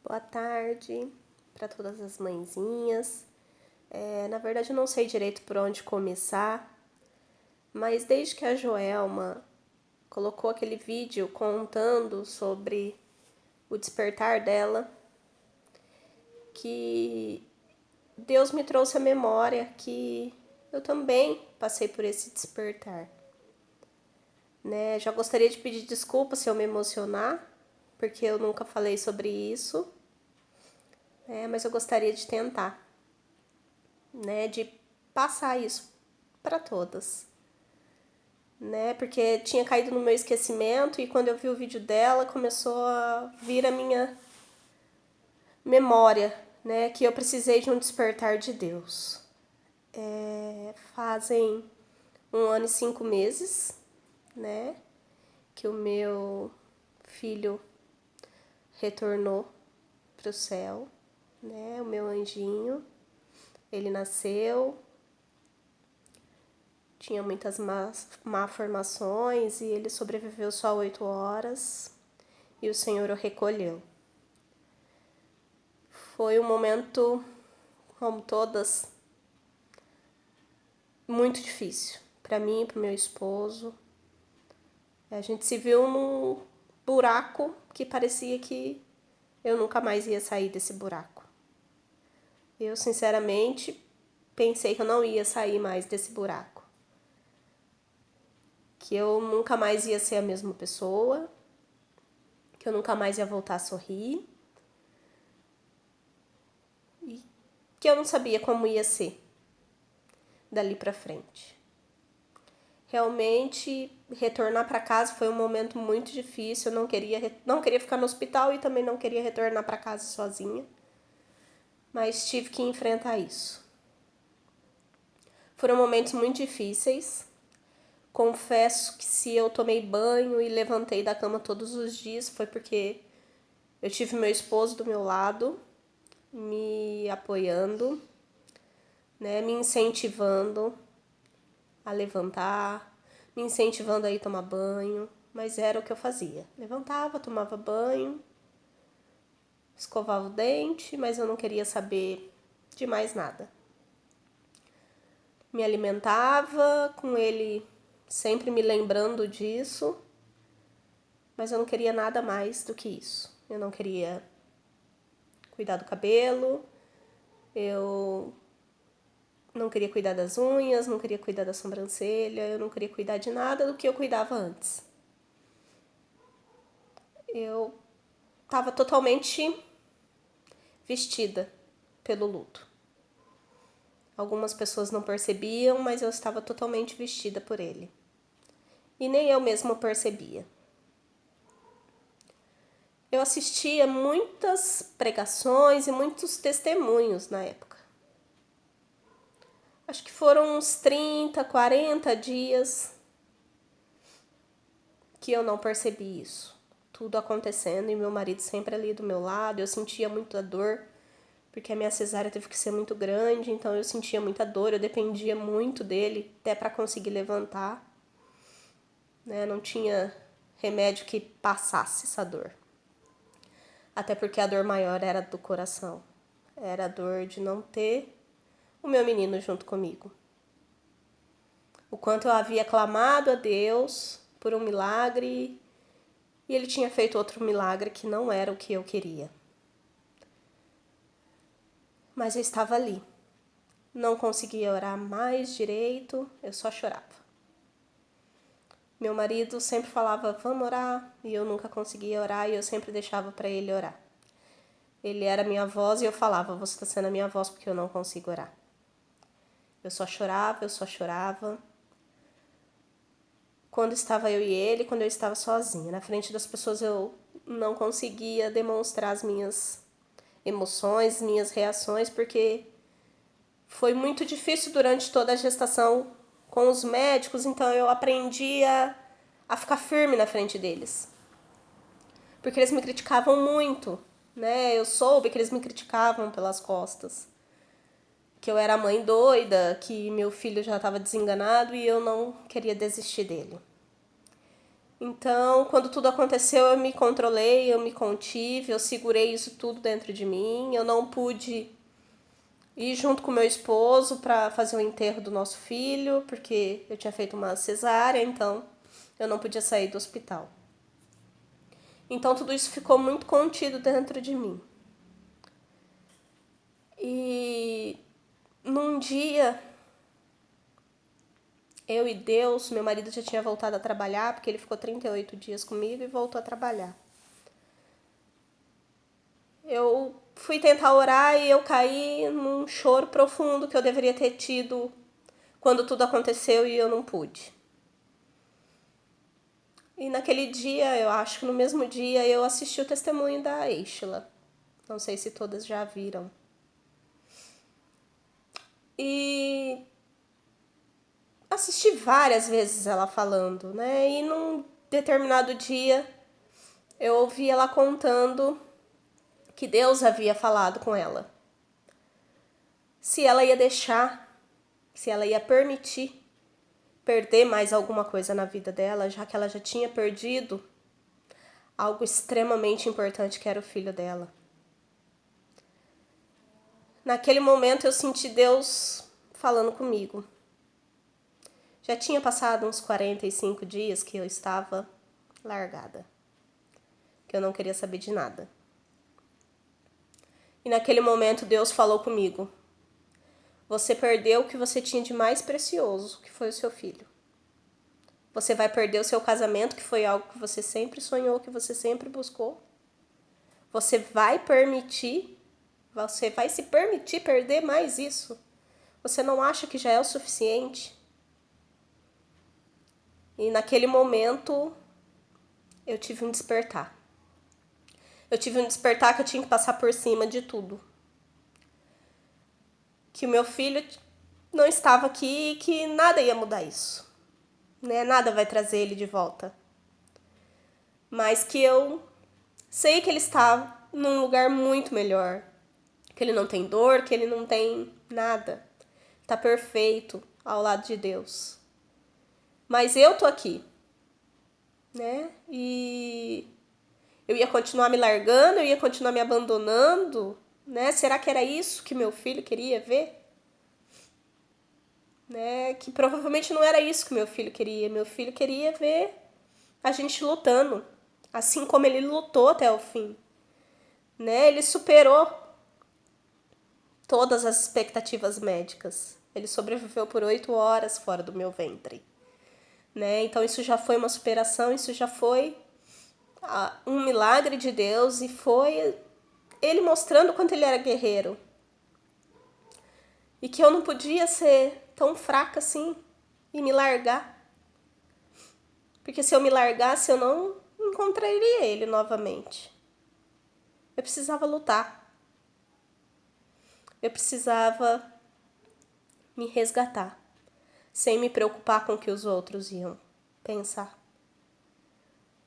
Boa tarde para todas as mãezinhas. Na verdade, eu não sei direito por onde começar, mas desde que a Joelma colocou aquele vídeo contando sobre o despertar dela, que Deus me trouxe à memória que eu também passei por esse despertar. Já gostaria de pedir desculpa se eu me emocionar, porque eu nunca falei sobre isso, mas eu gostaria de tentar, de passar isso para todas, porque tinha caído no meu esquecimento e quando eu vi o vídeo dela começou a vir a minha memória, que eu precisei de um despertar de Deus. Fazem 1 ano e 5 meses, que o meu filho retornou para o céu, o meu anjinho. Ele nasceu, tinha muitas malformações e ele sobreviveu só 8 horas e o Senhor o recolheu. Foi um momento, como todas, muito difícil para mim e para o meu esposo. A gente se viu num buraco que parecia que eu nunca mais ia sair desse buraco. Eu, sinceramente, pensei que eu não ia sair mais desse buraco. Que eu nunca mais ia ser a mesma pessoa, que eu nunca mais ia voltar a sorrir e que eu não sabia como ia ser dali pra frente. Realmente, retornar para casa foi um momento muito difícil. Eu não queria ficar no hospital e também não queria retornar para casa sozinha, mas tive que enfrentar isso. Foram momentos muito difíceis. Confesso que se eu tomei banho e levantei da cama todos os dias foi porque eu tive meu esposo do meu lado, me apoiando, me incentivando a levantar, me incentivando a ir tomar banho, mas era o que eu fazia. Levantava, tomava banho, escovava o dente, mas eu não queria saber de mais nada. Me alimentava com ele sempre me lembrando disso, mas eu não queria nada mais do que isso. Eu não queria cuidar do cabelo, eu não queria cuidar das unhas, não queria cuidar da sobrancelha, eu não queria cuidar de nada do que eu cuidava antes. Eu estava totalmente vestida pelo luto. Algumas pessoas não percebiam, mas eu estava totalmente vestida por ele. E nem eu mesma percebia. Eu assistia muitas pregações e muitos testemunhos na época. Acho que foram uns 30, 40 dias que eu não percebi isso. Tudo acontecendo e meu marido sempre ali do meu lado. Eu sentia muita dor, porque a minha cesárea teve que ser muito grande, então eu sentia muita dor, eu dependia muito dele até para conseguir levantar. Não tinha remédio que passasse essa dor. Até porque a dor maior era do coração. Era a dor de não ter o meu menino junto comigo. O quanto eu havia clamado a Deus por um milagre e ele tinha feito outro milagre que não era o que eu queria. Mas eu estava ali. Não conseguia orar mais direito, eu só chorava. Meu marido sempre falava, vamos orar, e eu nunca conseguia orar e eu sempre deixava para ele orar. Ele era minha voz e eu falava, você está sendo a minha voz porque eu não consigo orar. Eu só chorava. Quando estava eu e ele, quando eu estava sozinha. Na frente das pessoas eu não conseguia demonstrar as minhas emoções, minhas reações, porque foi muito difícil durante toda a gestação com os médicos, então eu aprendi a ficar firme na frente deles. Porque eles me criticavam muito, Eu soube que eles me criticavam pelas costas. Que eu era mãe doida, que meu filho já estava desenganado e eu não queria desistir dele. Então, quando tudo aconteceu, eu me controlei, eu me contive, eu segurei isso tudo dentro de mim. Eu não pude ir junto com meu esposo para fazer o enterro do nosso filho, porque eu tinha feito uma cesárea, então eu não podia sair do hospital. Então, tudo isso ficou muito contido dentro de mim. E num dia, eu e Deus, meu marido já tinha voltado a trabalhar, porque ele ficou 38 dias comigo e voltou a trabalhar. Eu fui tentar orar e eu caí num choro profundo que eu deveria ter tido quando tudo aconteceu e eu não pude. E naquele dia, eu acho que no mesmo dia, eu assisti o testemunho da Eixla. Não sei se todas já viram. E assisti várias vezes ela falando, né? E num determinado dia, eu ouvi ela contando que Deus havia falado com ela. Se ela ia deixar, se ela ia permitir perder mais alguma coisa na vida dela, já que ela já tinha perdido algo extremamente importante que era o filho dela. Naquele momento eu senti Deus falando comigo. Já tinha passado uns 45 dias que eu estava largada, que eu não queria saber de nada. E naquele momento Deus falou comigo: você perdeu o que você tinha de mais precioso, que foi o seu filho. Você vai perder o seu casamento, que foi algo que você sempre sonhou, que você sempre buscou. Você vai se permitir perder mais isso. Você não acha que já é o suficiente? E naquele momento eu tive um despertar. Eu tive um despertar que eu tinha que passar por cima de tudo. Que o meu filho não estava aqui e que nada ia mudar isso. Né? Nada vai trazer ele de volta. Mas que eu sei que ele está num lugar muito melhor. Que ele não tem dor, que ele não tem nada. Está perfeito ao lado de Deus. Mas eu tô aqui, né? E eu ia continuar me largando, eu ia continuar me abandonando, né? Será que era isso que meu filho queria ver? Né? Que provavelmente não era isso que meu filho queria. Meu filho queria ver a gente lutando, assim como ele lutou até o fim, né? Ele superou todas as expectativas médicas. Ele sobreviveu por 8 horas fora do meu ventre, né? Então isso já foi uma superação, isso já foi um milagre de Deus e foi ele mostrando o quanto ele era guerreiro. E que eu não podia ser tão fraca assim e me largar. Porque se eu me largasse, eu não encontraria ele novamente. Eu precisava lutar. Eu precisava me resgatar, sem me preocupar com o que os outros iam pensar.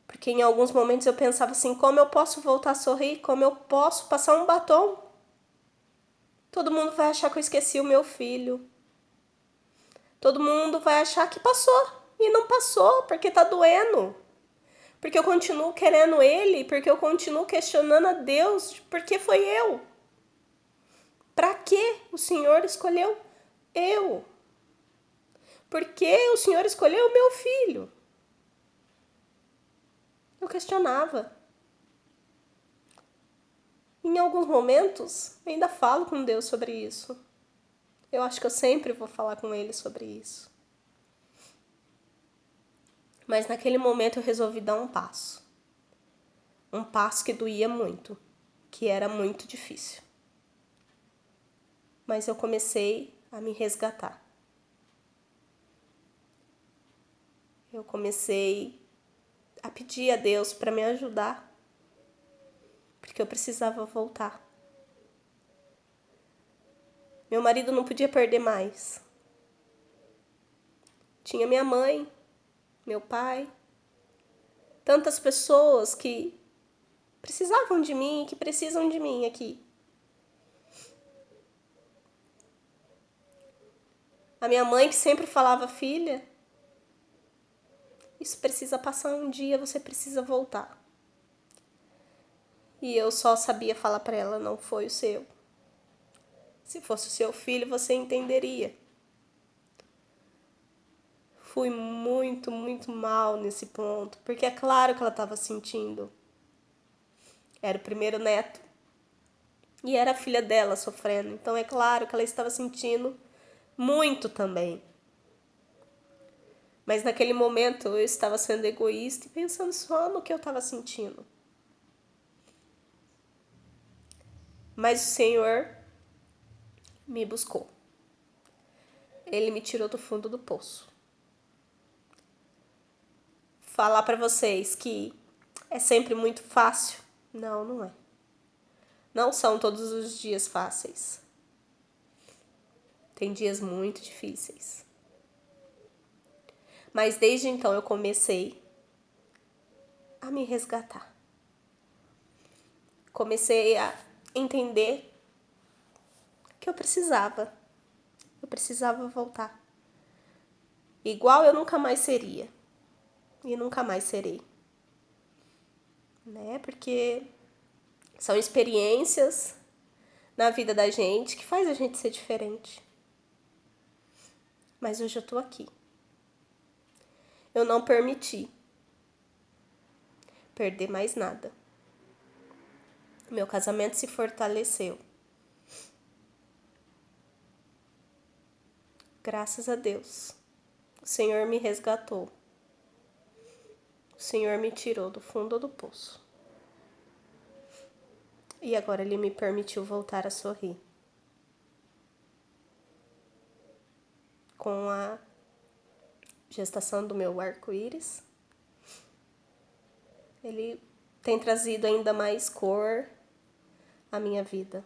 Porque em alguns momentos eu pensava assim, como eu posso voltar a sorrir? Como eu posso passar um batom? Todo mundo vai achar que eu esqueci o meu filho. Todo mundo vai achar que passou. E não passou, porque tá doendo. Porque eu continuo querendo ele, porque eu continuo questionando a Deus, porque foi eu. Pra que o Senhor escolheu eu? Porque o Senhor escolheu o meu filho? Eu questionava. Em alguns momentos, ainda falo com Deus sobre isso. Eu acho que eu sempre vou falar com Ele sobre isso. Mas naquele momento eu resolvi dar um passo. Um passo que doía muito, que era muito difícil. Mas eu comecei a me resgatar. Eu comecei a pedir a Deus para me ajudar, porque eu precisava voltar. Meu marido não podia perder mais. Tinha minha mãe, meu pai, tantas pessoas que precisavam de mim e que precisam de mim aqui. A minha mãe que sempre falava, filha, isso precisa passar um dia, você precisa voltar. E eu só sabia falar para ela, não foi o seu. Se fosse o seu filho, você entenderia. Fui muito, muito mal nesse ponto, porque é claro que ela estava sentindo. Era o primeiro neto e era a filha dela sofrendo, então é claro que ela estava sentindo muito também. Mas naquele momento eu estava sendo egoísta e pensando só no que eu estava sentindo. Mas o Senhor me buscou. Ele me tirou do fundo do poço. Falar para vocês que é sempre muito fácil? Não, não é. Não são todos os dias fáceis. Tem dias muito difíceis. Mas desde então eu comecei a me resgatar. Comecei a entender que eu precisava voltar. Igual eu nunca mais seria. E nunca mais serei. Né? Porque são experiências na vida da gente que faz a gente ser diferente. Mas hoje eu tô aqui. Eu não permiti perder mais nada. Meu casamento se fortaleceu. Graças a Deus. O Senhor me resgatou. O Senhor me tirou do fundo do poço. E agora Ele me permitiu voltar a sorrir. Com a gestação do meu arco-íris, Ele tem trazido ainda mais cor à minha vida.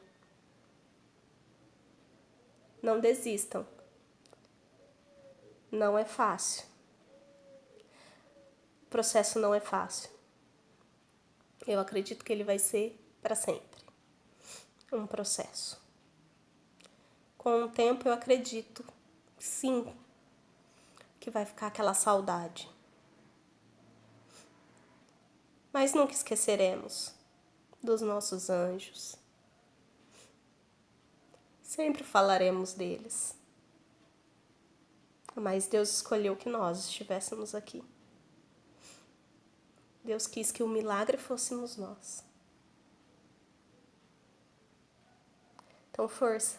Não desistam. Não é fácil. O processo não é fácil. Eu acredito que ele vai ser para sempre um processo. Com o tempo eu acredito, sim, que vai ficar aquela saudade. Mas nunca esqueceremos dos nossos anjos. Sempre falaremos deles. Mas Deus escolheu que nós estivéssemos aqui. Deus quis que o milagre fôssemos nós. Então, força.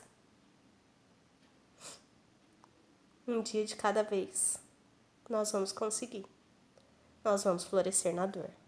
Um dia de cada vez. Nós vamos conseguir. Nós vamos florescer na dor.